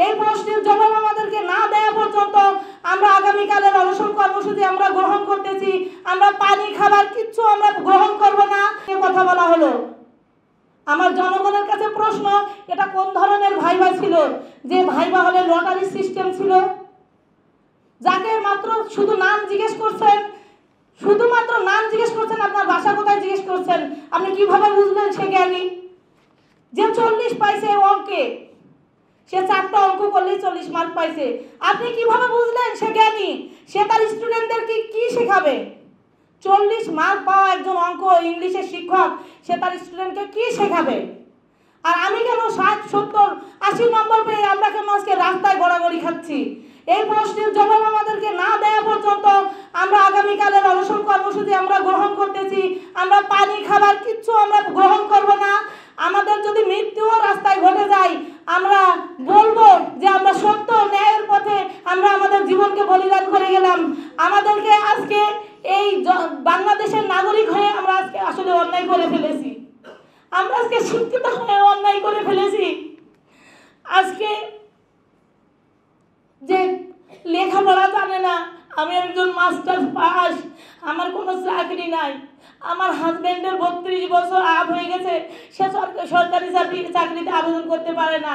এই প্রশ্নের জবাব আমাদেরকে না দেওয়া পর্যন্ত আমরা আগামীকালের অনশন কর্মসূচি আমরা গ্রহণ করতেছি। আমরা পানি খাবার কিচ্ছু আমরা গ্রহণ করব না, এ কথা বলা হলো। আমার জনগণের কাছে প্রশ্ন, এটা কোন ধরনের ভাইবা ছিল? যে ভাইবা হলে লটারি সিস্টেম ছিল, যাকে মাত্র শুধু নাম জিজ্ঞেস করছেন, শুধুমাত্র নাম জিজ্ঞেস করছেন, আপনার বাসা কোথায় জিজ্ঞেস করছেন, আপনি কিভাবে বুঝলেন সে জ্ঞানী? যে 40 পাইছে অঙ্কে, সে 4টা অঙ্ক করলেই 40 মার্ক পাইছে, আপনি কিভাবে বুঝলেন সে জ্ঞানী? সে তার স্টুডেন্টদেরকে কি শেখাবে? 40 মার্ক পাওয়া একজন অঙ্ক ইংলিশের শিক্ষক, সে তার স্টুডেন্টকে কি শেখাবে? আর আমি কেন 60, 70, 80 নম্বর পেয়ে আমরা কেন আজকে রাস্তায় গড়াগড়ি খাচ্ছি? এই প্রশ্নের জবাব আমাদেরকে না দেওয়া পর্যন্ত আমরা আগামীকালের অনশন কর্মসূচি আমরা গ্রহণ করতেছি। আমরা পানি খাবার কিচ্ছু আমরা গ্রহণ করব না। আমাদের যদি মৃত্যুও রাস্তায় ঘটে যায়, আমরা বলবো যে আমরা সত্য ন্যায়ের পথে আমরা আমাদের জীবনকে বলিদান করে গেলাম। আমাদেরকে আজকে এই বাংলাদেশের নাগরিক হয়ে আমরা আজকে আসলে অন্যায় করে ফেলেছি। আমরা আজকে শিক্ষিত হয়ে অন্যায় করে ফেলেছি। আজকে যে লেখাপড়া জানে না, আমি একজন মাস্টার পাস, আমার কোনো চাকরি নাই, আমার হাজব্যান্ডের 32 বছর আপ হয়ে গেছে, সে সরকারি চাকরিতে আবেদন করতে পারে না।